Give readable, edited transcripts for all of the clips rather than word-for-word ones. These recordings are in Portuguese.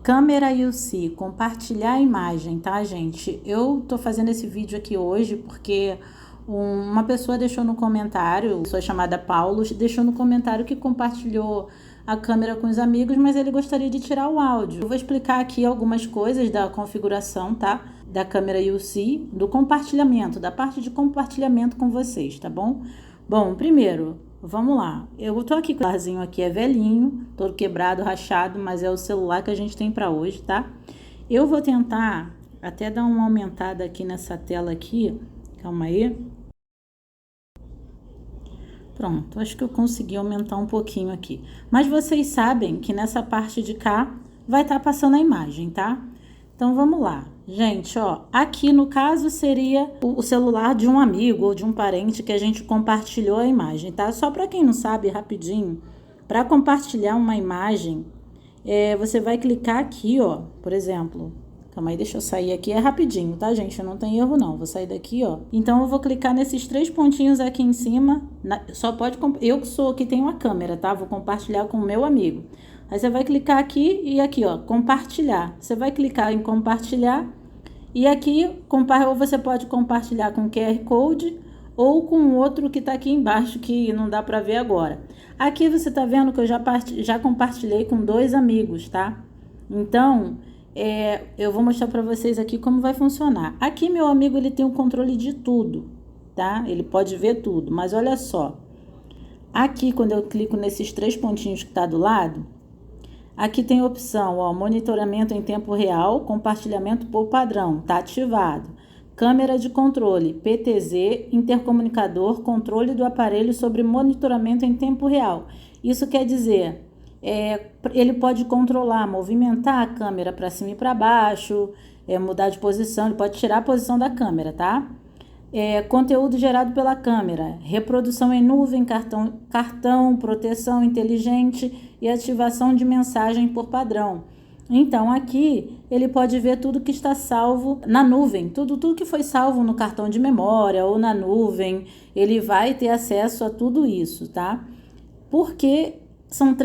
Câmera UC, compartilhar a imagem, tá, gente? Eu tô fazendo esse vídeo aqui hoje porque uma pessoa deixou no comentário, pessoa chamada Paulo, deixou no comentário que compartilhou a câmera com os amigos, mas ele gostaria de tirar o áudio. Eu vou explicar aqui algumas coisas da configuração, tá? Da câmera UC, do compartilhamento, da parte de compartilhamento com vocês, tá bom? Bom, primeiro, vamos lá. Eu tô aqui com o celularzinho aqui, é velhinho, todo quebrado, rachado, mas é o celular que a gente tem para hoje, tá? Eu vou tentar até dar uma aumentada aqui nessa tela aqui. Calma aí. Pronto, acho que eu consegui aumentar um pouquinho aqui. Mas vocês sabem que nessa parte de cá vai estar passando a imagem, tá? Então vamos lá. Gente, ó, aqui no caso seria o celular de um amigo ou de um parente que a gente compartilhou a imagem, tá? Só para quem não sabe, rapidinho, para compartilhar uma imagem, você vai clicar aqui, ó, por exemplo. Calma aí, deixa eu sair aqui, é rapidinho, tá, gente? Não tem erro não, vou sair daqui, ó. Então eu vou clicar nesses 3 pontinhos aqui em cima, só pode, eu sou que tenho a câmera, tá? Vou compartilhar com o meu amigo. Aí você vai clicar aqui e aqui, ó, compartilhar. Você vai clicar em compartilhar e aqui, ou você pode compartilhar com QR Code ou com outro que tá aqui embaixo que não dá para ver agora. Aqui você tá vendo que eu já compartilhei com 2 amigos, tá? Então, eu vou mostrar para vocês aqui como vai funcionar. Aqui meu amigo ele tem o controle de tudo, tá? Ele pode ver tudo, mas olha só. Aqui quando eu clico nesses 3 pontinhos que tá do lado, aqui tem a opção, ó, monitoramento em tempo real, compartilhamento por padrão, tá ativado. Câmera de controle, PTZ, intercomunicador, controle do aparelho sobre monitoramento em tempo real. Isso quer dizer, ele pode controlar, movimentar a câmera para cima e para baixo, mudar de posição, ele pode tirar a posição da câmera, tá? Conteúdo gerado pela câmera, reprodução em nuvem, cartão, proteção inteligente e ativação de mensagem por padrão. Então, aqui ele pode ver tudo que está salvo na nuvem, tudo que foi salvo no cartão de memória ou na nuvem, ele vai ter acesso a tudo isso, tá? Porque são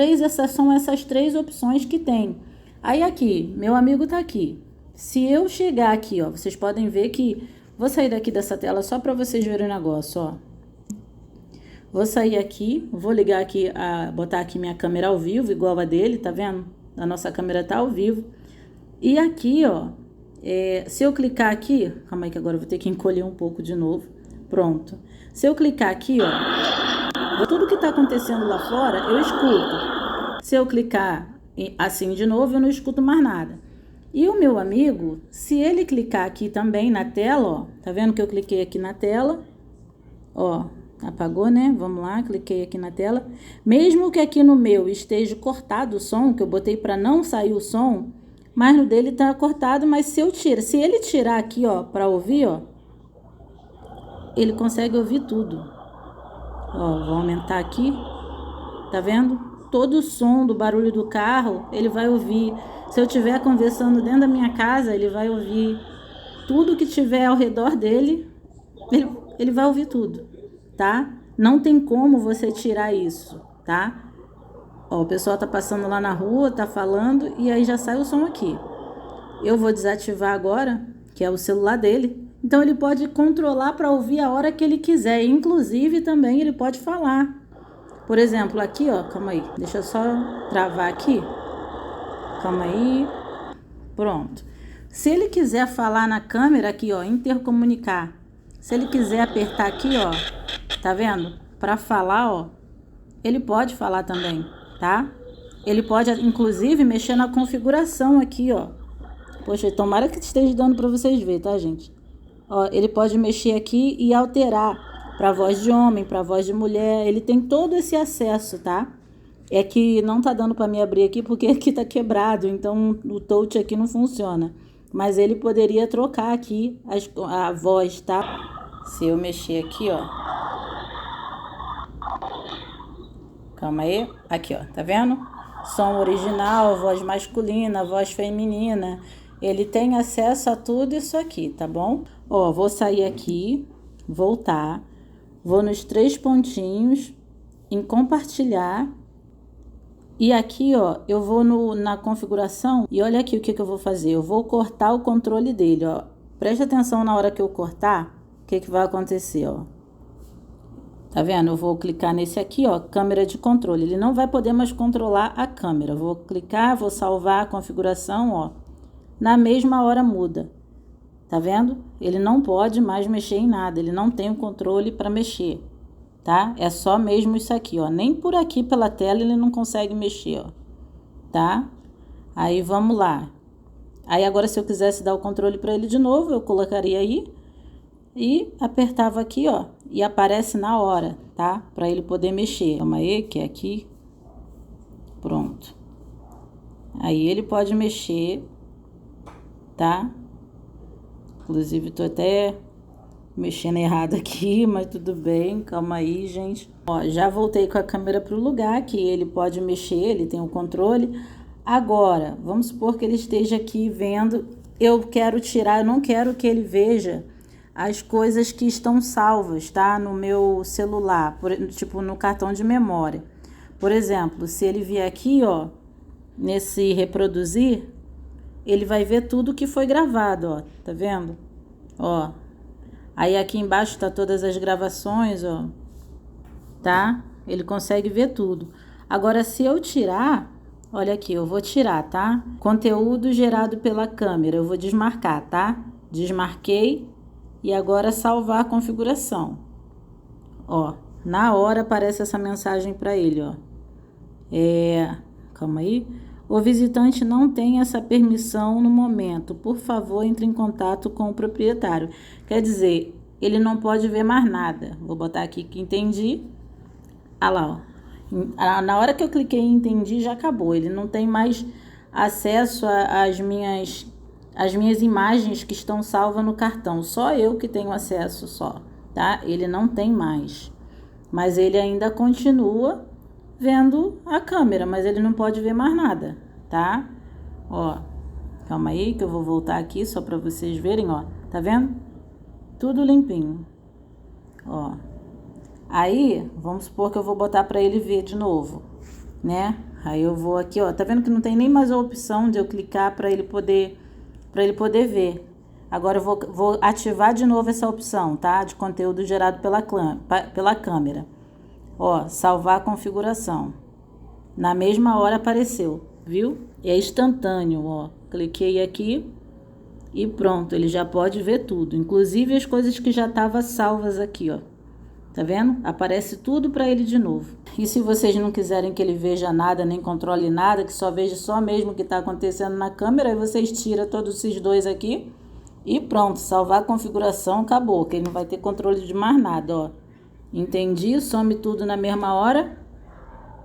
essas 3 opções que tem. Aí aqui, meu amigo tá aqui. Se eu chegar aqui, ó, vocês podem ver que vou sair daqui dessa tela só para vocês verem o negócio, ó. Vou sair aqui, vou ligar aqui, botar aqui minha câmera ao vivo, igual a dele, tá vendo? A nossa câmera tá ao vivo. E aqui, ó, se eu clicar aqui, calma aí que agora eu vou ter que encolher um pouco de novo. Pronto. Se eu clicar aqui, ó, tudo que tá acontecendo lá fora, eu escuto. Se eu clicar assim de novo, eu não escuto mais nada. E o meu amigo, se ele clicar aqui também na tela, ó, tá vendo que eu cliquei aqui na tela? Ó, apagou, né? Vamos lá, cliquei aqui na tela. Mesmo que aqui no meu esteja cortado o som, que eu botei para não sair o som, mas no dele tá cortado, mas se ele tirar aqui, ó, para ouvir, ó, ele consegue ouvir tudo. Ó, vou aumentar aqui. Tá vendo? Todo o som do barulho do carro, ele vai ouvir. Se eu estiver conversando dentro da minha casa, ele vai ouvir tudo que tiver ao redor dele, ele vai ouvir tudo, tá? Não tem como você tirar isso, tá? Ó, o pessoal tá passando lá na rua, tá falando, e aí já sai o som aqui. Eu vou desativar agora, que é o celular dele. Então ele pode controlar para ouvir a hora que ele quiser. Inclusive também ele pode falar. Por exemplo, aqui, ó, calma aí, deixa eu só travar aqui. Calma aí. Pronto. Se ele quiser falar na câmera aqui, ó, intercomunicar. Se ele quiser apertar aqui, ó, tá vendo? Para falar, ó, ele pode falar também, tá? Ele pode, inclusive, mexer na configuração aqui, ó. Poxa, tomara que esteja dando para vocês verem, tá, gente? Ó, ele pode mexer aqui e alterar para voz de homem, para voz de mulher, ele tem todo esse acesso, tá? É que não tá dando para me abrir aqui porque aqui tá quebrado, então o touch aqui não funciona. Mas ele poderia trocar aqui a voz, tá? Se eu mexer aqui, ó. Calma aí. Aqui, ó, tá vendo? Som original, voz masculina, voz feminina. Ele tem acesso a tudo isso aqui, tá bom? Ó, vou sair aqui, voltar. Vou nos 3 pontinhos em compartilhar. E aqui, ó, eu vou na configuração e olha aqui o que eu vou fazer. Eu vou cortar o controle dele, ó. Preste atenção na hora que eu cortar, o que vai acontecer, ó. Tá vendo? Eu vou clicar nesse aqui, ó, câmera de controle. Ele não vai poder mais controlar a câmera. Eu vou clicar, vou salvar a configuração, ó. Na mesma hora muda. Tá vendo? Ele não pode mais mexer em nada. Ele não tem o controle para mexer, tá? É só mesmo isso aqui, ó. Nem por aqui pela tela ele não consegue mexer, ó. Tá? Aí vamos lá. Aí agora se eu quisesse dar o controle para ele de novo, eu colocaria aí e apertava aqui, ó, e aparece na hora, tá? Para ele poder mexer. Calma aí, que é aqui. Pronto. Aí ele pode mexer, tá? Inclusive tô até mexendo errado aqui, mas tudo bem. Calma aí, gente. Ó, já voltei com a câmera pro lugar que ele pode mexer, ele tem o controle. Agora, vamos supor que ele esteja aqui vendo. Eu quero tirar, eu não quero que ele veja as coisas que estão salvas, tá? No meu celular, tipo no cartão de memória. Por exemplo, se ele vier aqui, ó, nesse reproduzir, ele vai ver tudo que foi gravado, ó, tá vendo? Ó, aí aqui embaixo tá todas as gravações, ó, tá? Ele consegue ver tudo. Agora, se eu tirar, olha aqui, eu vou tirar, tá? Conteúdo gerado pela câmera, eu vou desmarcar, tá? Desmarquei. E agora salvar a configuração. Ó, na hora aparece essa mensagem para ele, ó. Calma aí. O visitante não tem essa permissão no momento. Por favor, entre em contato com o proprietário. Quer dizer, ele não pode ver mais nada. Vou botar aqui que entendi. Ah lá, ó. Na hora que eu cliquei em entendi, já acabou. Ele não tem mais acesso às minhas imagens que estão salvas no cartão. Só eu que tenho acesso só, tá? Ele não tem mais. Mas ele ainda continua vendo a câmera, mas ele não pode ver mais nada, tá? Ó, calma aí que eu vou voltar aqui só para vocês verem, ó. Tá vendo? Tudo limpinho. Ó. Aí, vamos supor que eu vou botar para ele ver de novo, né? Aí eu vou aqui, ó. Tá vendo que não tem nem mais a opção de eu clicar para ele poder ver. Agora eu vou ativar de novo essa opção, tá? De conteúdo gerado pela câmera. Ó, salvar a configuração. Na mesma hora apareceu, viu? É instantâneo, ó. Cliquei aqui e pronto, ele já pode ver tudo. Inclusive as coisas que já estavam salvas aqui, ó. Tá vendo? Aparece tudo para ele de novo. E se vocês não quiserem que ele veja nada, nem controle nada, que só veja só mesmo o que está acontecendo na câmera, aí vocês tiram todos esses dois aqui e pronto, salvar a configuração, acabou, que ele não vai ter controle de mais nada, ó. Entendi, some tudo na mesma hora,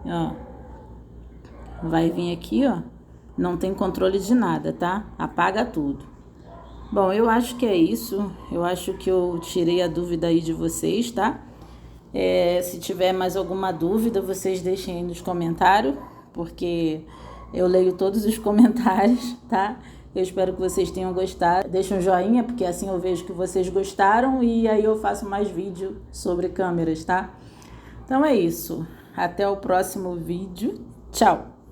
ó. Vai vir aqui, ó, não tem controle de nada, tá? Apaga tudo. Bom, eu acho que é isso, eu acho que eu tirei a dúvida aí de vocês, tá? Se tiver mais alguma dúvida, vocês deixem aí nos comentários, porque eu leio todos os comentários, tá? Eu espero que vocês tenham gostado. Deixa um joinha, porque assim eu vejo que vocês gostaram e aí eu faço mais vídeo sobre câmeras, tá? Então é isso. Até o próximo vídeo. Tchau!